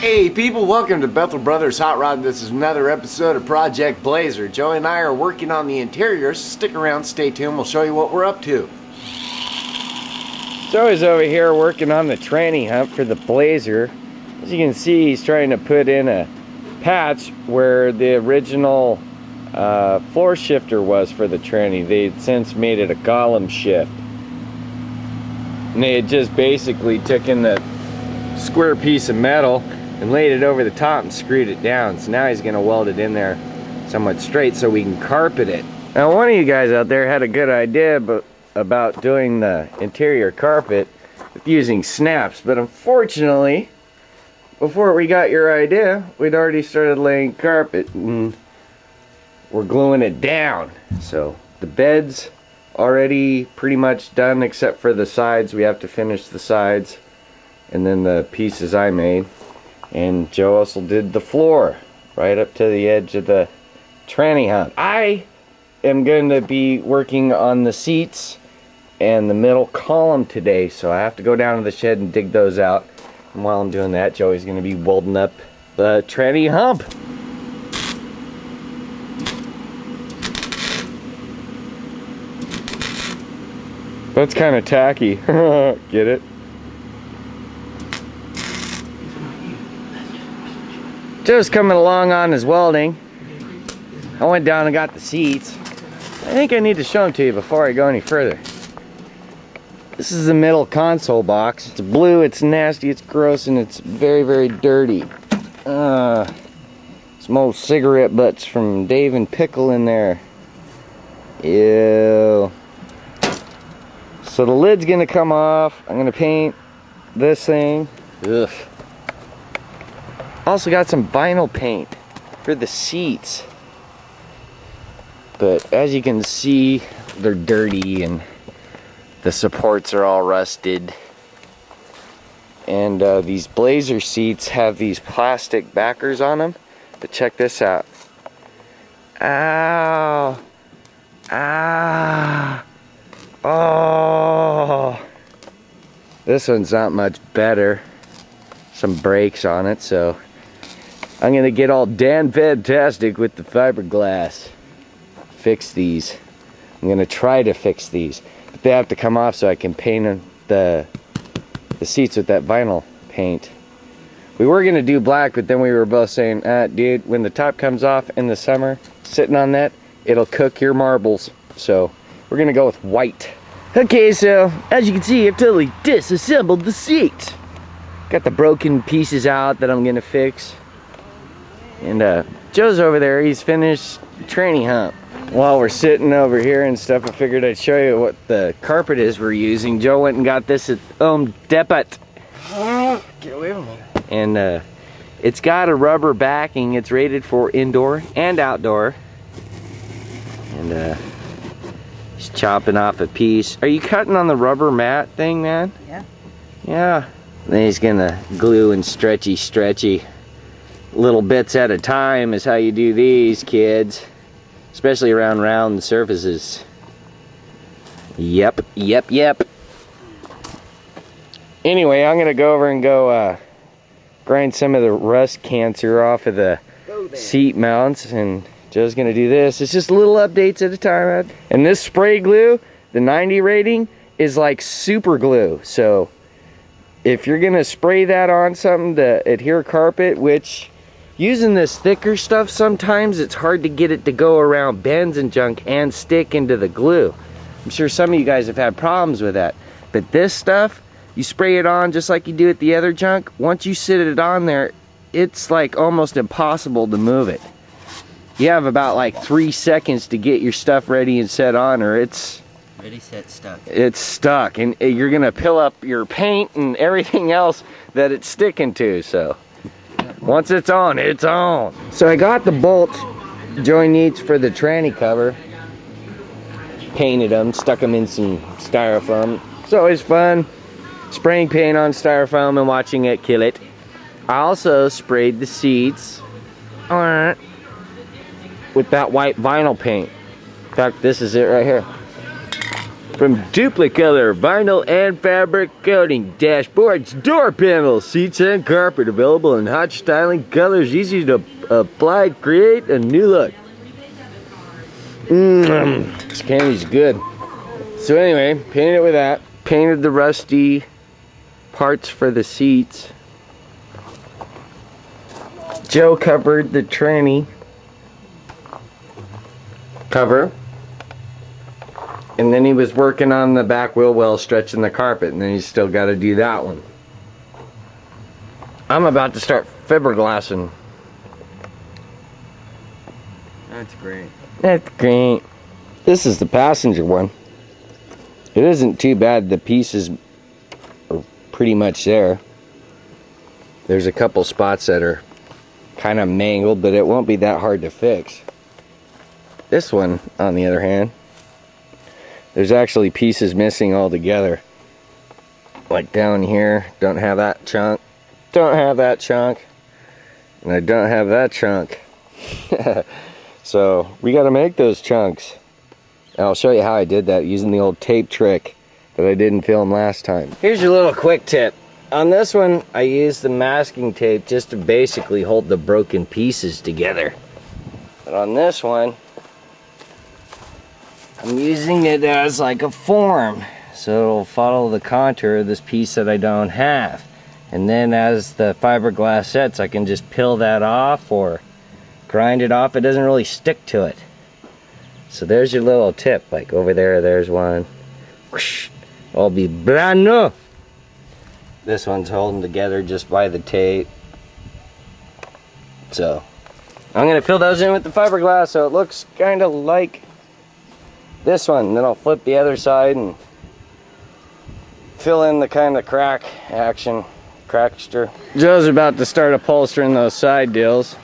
Hey people, welcome to Bethel Brothers Hot Rod. This is another episode of Project Blazer. Joey and I are working on the interior, so stick around, stay tuned, we'll show you what we're up to. Joey's over here working on the tranny hump for the Blazer. As you can see, he's trying to put in a patch where the original floor shifter was for the tranny. They'd since made it a column shift. And they had just basically taken the square piece of metal and laid it over the top and screwed it down. So now he's going to weld it in there somewhat straight so we can carpet it. Now one of you guys out there had a good idea about doing the interior carpet with using snaps, but unfortunately before we got your idea we'd already started laying carpet and we're gluing it down. So the bed's already pretty much done except for the sides. We have to finish the sides and then the pieces I made. And Joe also did the floor right up to the edge of the tranny hump. I am going to be working on the seats and the middle column today, so I have to go down to the shed and dig those out. And while I'm doing that, Joey's going to be welding up the tranny hump. That's kind of tacky. Get it? Joe's coming along on his welding. I went down and got the seats. I think I need to show them to you before I go any further. This is the middle console box. It's blue, it's nasty, it's gross, and it's very, very dirty. Some old cigarette butts from Dave and Pickle in there. Ew. So the lid's gonna come off. I'm gonna paint this thing. Ugh. Also got some vinyl paint for the seats, but as you can see they're dirty and the supports are all rusted. And these Blazer seats have these plastic backers on them, but check this out. Ow! Ah! Oh! This one's not much better. Some brakes on it, so I'm gonna get all damn fantastic with the fiberglass. Fix these. I'm gonna try to fix these, but they have to come off so I can paint the seats with that vinyl paint. We were gonna do black, but then we were both saying, dude, when the top comes off in the summer, sitting on that, it'll cook your marbles. So we're gonna go with white. Okay, so as you can see, I've totally disassembled the seat. Got the broken pieces out that I'm gonna fix. And Joe's over there, he's finished tranny hump. While we're sitting over here and stuff, I figured I'd show you what the carpet is we're using. Joe went and got this at Home Depot. Get away from me. And it's got a rubber backing. It's rated for indoor and outdoor. And he's chopping off a piece. Are you cutting on the rubber mat thing, man? Yeah. Yeah. Then he's gonna glue and stretchy. Little bits at a time is how you do these, kids. Especially around round surfaces. Yep. Anyway, I'm gonna go over and go grind some of the rust cancer off of the seat mounts, and Joe's gonna do this. It's just little updates at a time. And this spray glue, the 90 rating, is like super glue. So if you're gonna spray that on something to adhere carpet, which using this thicker stuff, sometimes it's hard to get it to go around bends and junk and stick into the glue. I'm sure some of you guys have had problems with that. But this stuff, you spray it on just like you do at the other junk. Once you sit it on there, it's like almost impossible to move it. You have about like 3 seconds to get your stuff ready and set on, or it's Ready, set, stuck. It's stuck, and you're gonna pill up your paint and everything else that it's sticking to. So once it's on, it's on. So I got the bolts Joey needs for the tranny cover. Painted them, stuck them in some styrofoam. It's always fun spraying paint on styrofoam and watching it kill it. I also sprayed the seats with that white vinyl paint. In fact, this is it right here. From Duplicolor vinyl and fabric coating, dashboards, door panels, seats and carpet, available in hot styling colors, easy to apply, create a new look. This candy's good. So anyway, painted it with that. Painted the rusty parts for the seats. Joe covered the tranny cover. And then he was working on the back wheel well, stretching the carpet, and then he's still got to do that one. I'm about to start fiberglassing. That's great. That's great. This is the passenger one. It isn't too bad. The pieces are pretty much there. There's a couple spots that are kind of mangled, but it won't be that hard to fix. This one, on the other hand, there's actually pieces missing altogether. Like down here, don't have that chunk. Don't have that chunk. And I don't have that chunk. So we gotta make those chunks. And I'll show you how I did that using the old tape trick that I didn't film last time. Here's your little quick tip. On this one, I used the masking tape just to basically hold the broken pieces together. But on this one, I'm using it as like a form, so it'll follow the contour of this piece that I don't have. And then as the fiberglass sets, I can just peel that off or grind it off. It doesn't really stick to it. So there's your little tip, like over there, there's one. Whoosh, all be brand new. This one's holding together just by the tape. So I'm gonna fill those in with the fiberglass so it looks kind of like this one, and then I'll flip the other side and fill in the kind of crack action, crackster. Joe's about to start upholstering those side deals.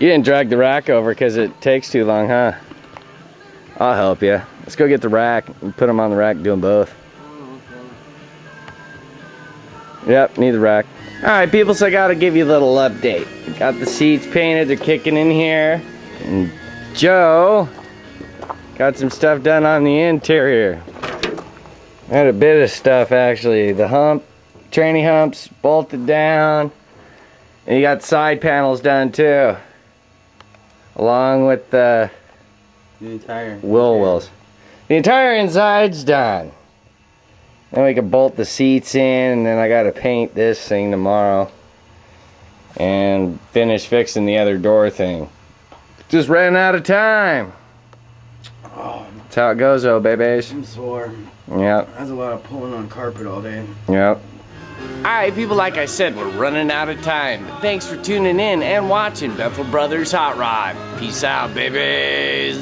You didn't drag the rack over because it takes too long, huh? I'll help you. Let's go get the rack and put them on the rack, do them both. Yep, need the rack. Alright people, so I gotta give you a little update. Got the seats painted, they're kicking in here. And Joe got some stuff done on the interior. I had a bit of stuff actually. The tranny humps bolted down. And you got side panels done too. Along with the entire wheel wells. The entire inside's done. Then we can bolt the seats in, and then I gotta paint this thing tomorrow. And finish fixing the other door thing. Just ran out of time. Oh, That's how it goes though, babies. I'm sore. Yep. That's a lot of pulling on carpet all day. Yep. Alright people, like I said, we're running out of time. But thanks for tuning in and watching Bethel Brothers Hot Rod. Peace out, babies.